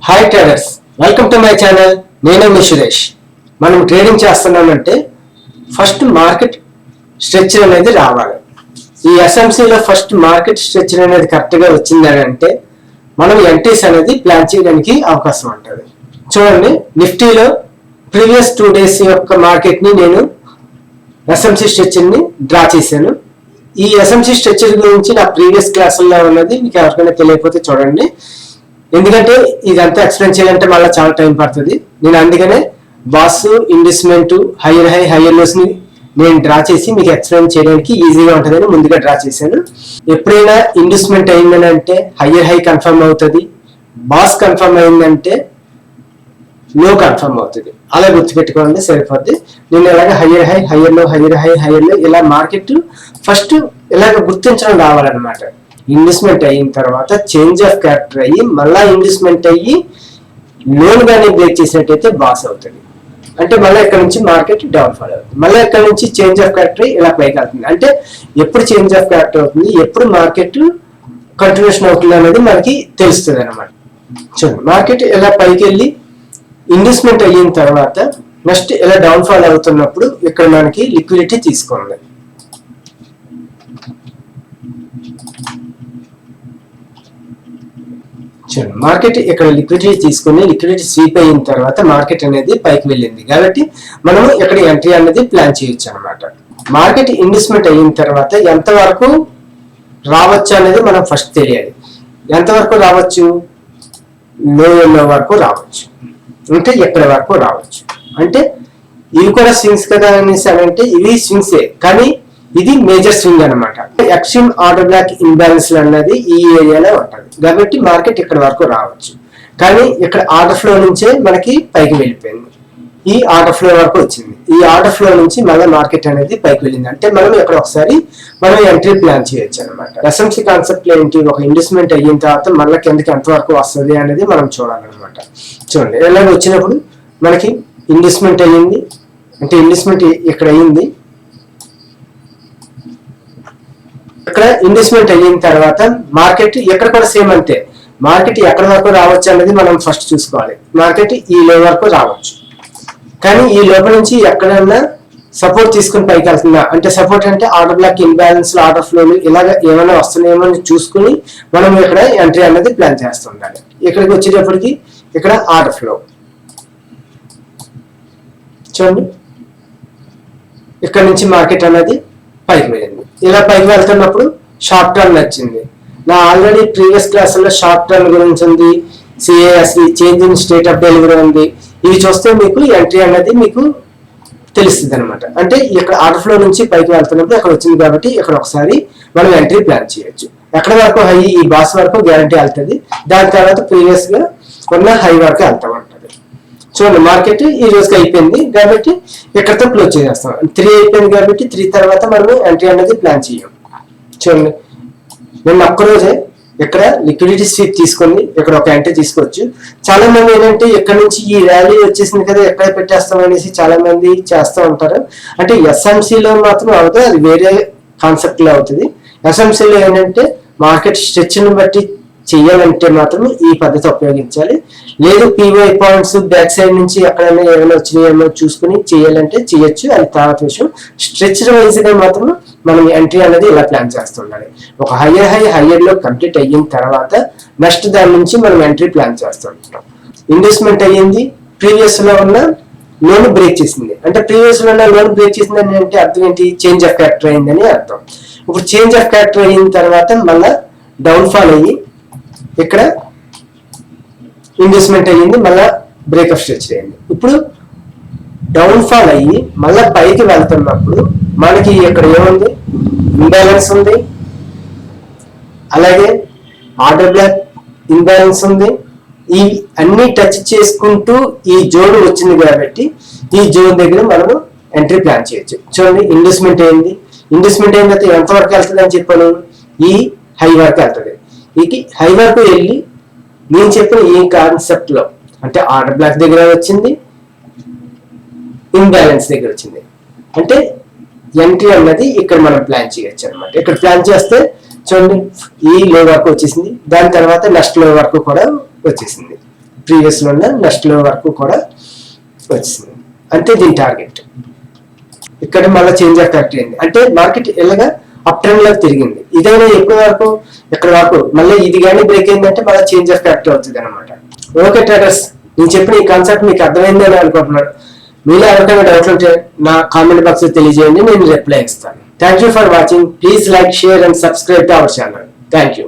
Hi traders, welcome to my channel. నేను మీ సురేష్. మనం trading చేస్తున్నామంటే ఫస్ట్ మార్కెట్ స్ట్రక్చర్ అనేది రావాలి. ఈ ఎస్ఎంసీలో ఫస్ట్ మార్కెట్ స్ట్రక్చర్ అనేది కరెక్ట్గా వచ్చిందని అంటే మనం ఎంట్రీస్ అనేది ప్లాన్ చేయడానికి అవకాశం ఉంటుంది. చూడండి, నిఫ్టీలో ప్రీవియస్ 2 days యొక్క మార్కెట్ని నేను ఎస్ఎంసీ స్ట్రక్చర్ని డ్రా చేశాను. ఈ ఎస్ఎంసీ స్ట్రక్చర్ గురించి నా ప్రీవియస్ క్లాసుల్లో ఉన్నది మీకు ఎవరికైనా తెలియకపోతే చూడండి. ఎందుకంటే ఇదంతా ఎక్స్ప్లెయిన్ చేయాలంటే మళ్ళీ చాలా టైం పడుతుంది. నేను అందుకనే బాస్ investment higher high higher lows ని నేను డ్రా చేసి మీకు ఎక్స్ప్లెయిన్ చేయడానికి ఈజీగా ఉంటుందని ముందుగా డ్రా చేశాను. ఎప్పుడైనా ఇన్వెస్ట్మెంట్ అయిందని అంటే హైయర్ హై కన్ఫర్మ్ అవుతుంది, బాస్ కన్ఫర్మ్ అయిందంటే లో కన్ఫర్మ్ అవుతుంది. అలా గుర్తుపెట్టుకోండి, సరిపోద్ది. నేను ఇలాగ హైయర్ హై హైయర్ లో హైయర్ హై హైయర్ లో ఇలా మార్కెట్ ఫస్ట్ ఇలాగ గుర్తించడం రావాలన్నమాట. ఇన్వెస్ట్మెంట్ అయిన తర్వాత చేంజ్ ఆఫ్ క్యారెక్టర్ అయ్యి మళ్ళీ ఇన్వెస్ట్మెంట్ అయ్యి లోన్ కానీ బ్రేక్ చేసినట్టయితే బాస్ అవుతుంది. అంటే మళ్ళీ ఇక్కడ నుంచి మార్కెట్ డౌన్ ఫాల్ అవుతుంది. మళ్ళీ ఇక్కడ నుంచి చేంజ్ ఆఫ్ క్యారెక్టర్ ఇలా పైకి అవుతుంది. అంటే ఎప్పుడు చేంజ్ ఆఫ్ క్యారెక్టర్ అవుతుంది, ఎప్పుడు మార్కెట్ కంటిన్యూషన్ అవుతుంది అనేది మనకి తెలుస్తుంది అనమాట. చూడండి, మార్కెట్ ఇలా పైకి వెళ్ళి ఇన్వెస్ట్మెంట్ అయిన తర్వాత నెక్స్ట్ ఇలా డౌన్ ఫాల్ అవుతున్నప్పుడు ఇక్కడ మనకి లిక్విడిటీ తీసుకోండి. చూడండి, మార్కెట్ ఇక్కడ లిక్విడిటీ తీసుకుని లిక్విడిటీ స్వీప్ అయిన తర్వాత మార్కెట్ అనేది పైకి వెళ్ళింది కాబట్టి మనము ఇక్కడ ఎంట్రీ అనేది ప్లాన్ చేయొచ్చు అనమాట. మార్కెట్ ఇన్వెస్ట్మెంట్ అయిన తర్వాత ఎంతవరకు రావచ్చు అనేది మనం ఫస్ట్ తెలియాలి. ఎంతవరకు రావచ్చు? లో వరకు రావచ్చు, అంటే ఎక్కడి వరకు రావచ్చు. అంటే ఇవి కూడా స్వింగ్స్ కదా అనేసి అంటే ఇవి స్వింగ్సే, కానీ ఇది మేజర్ స్వింగ్ అనమాట. ఎక్స్ట్రీమ్ ఆర్డర్ బ్లాక్ ఇంబ్యాలెన్స్ అన్నది ఈ ఏరియాలో ఉంటుంది కాబట్టి మార్కెట్ ఇక్కడ వరకు రావచ్చు. కానీ ఇక్కడ ఆర్డర్ ఫ్లో నుంచే మనకి పైకి వెళ్ళిపోయింది. ఈ ఆర్డర్ ఫ్లో వరకు వచ్చింది. ఈ ఆర్డర్ ఫ్లో నుంచి మళ్ళీ మార్కెట్ అనేది పైకి వెళ్ళింది. అంటే మనం ఇక్కడ ఒకసారి మనం ఎంట్రీ ప్లాన్ చేయొచ్చు అనమాట. ఎస్ఎంసీ కాన్సెప్ట్ ఏంటి? ఒక ఇన్వెస్ట్మెంట్ అయిన తర్వాత మళ్ళీ కిందకి ఎంత వరకు వస్తుంది అనేది మనం చూడాలన్నమాట. చూడండి, ఇలా వచ్చినప్పుడు మనకి ఇన్వెస్ట్మెంట్ అయ్యింది, అంటే ఇన్వెస్ట్మెంట్ ఇక్కడ అయ్యింది. ఇక్కడ ఇన్వెస్ట్మెంట్ అయిన తర్వాత మార్కెట్ ఎక్కడ కూడా సేమ్ అంతే. మార్కెట్ ఎక్కడ వరకు రావచ్చు అనేది మనం ఫస్ట్ చూసుకోవాలి. మార్కెట్ ఈ లెవెల్ వరకు రావచ్చు, కానీ ఈ లోపల నుంచి ఎక్కడన్నా సపోర్ట్ తీసుకుని పైకి వెళ్తుందా అంటే సపోర్ట్ అంటే ఆర్డర్ బ్లాక్ ఇన్బ్యాలెన్స్ ఆర్డర్ ఫ్లోలు ఇలాగ ఏమైనా వస్తున్నాయేమో అని చూసుకుని మనం ఇక్కడ ఎంట్రీ అనేది ప్లాన్ చేస్తుండాలి. ఇక్కడికి వచ్చేటప్పటికి ఇక్కడ ఆర్డర్ ఫ్లో చూడండి, ఇక్కడ నుంచి మార్కెట్ అనేది పైకి వెళ్ళింది. ఇలా పైకి వెళ్తున్నప్పుడు షార్ట్ టర్న్ వచ్చింది. నా ఆల్రెడీ ప్రీవియస్ క్లాసుల్లో షార్ట్ టర్న్ గురించి ఉంది, C A S E change in state of delivery ఉంది. ఇవి చూస్తే మీకు ఎంట్రీ అనేది మీకు తెలుస్తుంది అనమాట. అంటే ఇక్కడ ఆర్డర్ ఫ్లో నుంచి పైకి వెళ్తున్నప్పుడు అక్కడ వచ్చింది కాబట్టి ఇక్కడ ఒకసారి మనం ఎంట్రీ ప్లాన్ చేయొచ్చు. ఎక్కడ వరకు హై, ఈ బాస్ వరకు గ్యారంటీ వెళ్తుంది. దాని తర్వాత ప్రీవియస్ గా ఉన్న హై వరకు వెళ్తా ఉంటుంది. చూడండి, మార్కెట్ ఈ రోజుకి అయిపోయింది కాబట్టి ఇక్కడతో క్లోజ్ చేసేస్తాం. 3 అయిపోయింది కాబట్టి 3 తర్వాత మనము ఎంట్రీ అనేది ప్లాన్ చేయం. చూడండి, నేను ఒక్కరోజే ఇక్కడ లిక్విడిటీ స్వీప్ తీసుకొని ఇక్కడ ఒక ఎంట్రీ తీసుకోవచ్చు. చాలా మంది ఏంటంటే ఇక్కడ నుంచి ఈ ర్యాలీ వచ్చేసింది కదా ఎక్కడ పెట్టేస్తాం అనేసి చాలా మంది చేస్తూ ఉంటారు. అంటే ఎస్ఎంసీలో మాత్రం అవుతుంది, అది వేరే కాన్సెప్ట్ లో అవుతుంది. ఎస్ఎంసీలో ఏంటంటే మార్కెట్ స్ట్రెచ్ని బట్టి చెయ్యాలంటే మాత్రం ఈ పద్ధతి ఉపయోగించాలి. లేదు పీవై పాయింట్స్ బ్యాక్ సైడ్ నుంచి ఎక్కడైనా ఏమైనా వచ్చినాయేమో చూసుకుని చేయాలంటే చేయొచ్చు, అది తర్వాత విషయం. స్ట్రెచ్ వైజ్ గా మాత్రం మనం ఎంట్రీ అనేది ఇలా ప్లాన్ చేస్తుండాలి. ఒక హైయర్ హై హైయర్ లో కంప్లీట్ అయిన తర్వాత నెక్స్ట్ దాని నుంచి మనం ఎంట్రీ ప్లాన్ చేస్తుంటాం. ఇన్వెస్ట్మెంట్ అయ్యింది, ప్రీవియస్ లో ఉన్న లోన్ బ్రేక్ చేసింది. అంటే ప్రీవియస్ లో ఉన్న లోన్ బ్రేక్ చేసిందని అంటే అర్థం ఏంటి? చేంజ్ ఆఫ్ క్యారెక్టర్ అయిందని అర్థం. ఇప్పుడు చేంజ్ ఆఫ్ క్యారెక్టర్ అయిన తర్వాత మళ్ళా డౌన్ ఫాల్ అయ్యి ఇక్కడ ఇన్వెస్ట్మెంట్ అయ్యింది, మళ్ళా బ్రేకప్ స్ట్రెచ్ అయ్యింది. ఇప్పుడు డౌన్ ఫాల్ అయ్యి మళ్ళా పైకి వెళ్తున్నప్పుడు మనకి ఇక్కడ ఏముంది? ఇంబ్యాలెన్స్ ఉంది, అలాగే ఆర్డర్ బ్లాక్ ఇంబ్యాలెన్స్ ఉంది. ఈ అన్ని టచ్ చేసుకుంటూ ఈ జోన్ వచ్చింది కాబట్టి ఈ జోన్ దగ్గర మనము ఎంట్రీ ప్లాన్ చేయొచ్చు. చూడండి, ఇన్వెస్ట్మెంట్ అయింది. ఇన్వెస్ట్మెంట్ అయిన తర్వాత ఎంతవరకు వెళ్తుంది అని చెప్పాను? ఈ హై వరకు వెళ్తుంది. ఈ హై వరకు వెళ్ళి నేను చెప్పిన ఈ కాన్సెప్ట్ లో అంటే ఆర్డర్ బ్లాక్ దగ్గర వచ్చింది, ఇంబ్యాలెన్స్ దగ్గర వచ్చింది. అంటే ఎంట్రీ అన్నది ఇక్కడ మనం ప్లాన్ చేయొచ్చు అనమాట. ఇక్కడ ప్లాన్ చేస్తే చూడండి, ఈ లో వరకు వచ్చేసింది, దాని తర్వాత నెక్స్ట్ లో వరకు కూడా వచ్చేసింది. ప్రీవియస్ లో ఉన్న నెక్స్ట్ లో వరకు కూడా వచ్చింది. అంతే దీని టార్గెట్. ఇక్కడ మళ్ళీ చేంజ్ ఆఫ్ ఫ్యాక్టరీ అయింది అంటే మార్కెట్ ఎలాగా అప్ ట్రెండ్ లో తిరిగింది. ఇదైనా ఎప్పటి వరకు ఇక్కడ వరకు మళ్ళీ ఇది కానీ బ్రేక్ అయిందంటే మళ్ళీ చేంజ్ ఆఫ్ ఫ్యాక్టరీ అవుతుంది అనమాట. ఓకే ట్రేడర్స్, నేను చెప్పిన ఈ కాన్సెప్ట్ మీకు అర్థమైంది అని అనుకుంటున్నాను. మీలో ఎవరికైనా డౌట్లు ఉంటే నా కామెంట్ బాక్స్ లో తెలియజేయండి, నేను రిప్లై ఇస్తాను. Thank you for watching. Please like, share and subscribe to our channel. Thank you.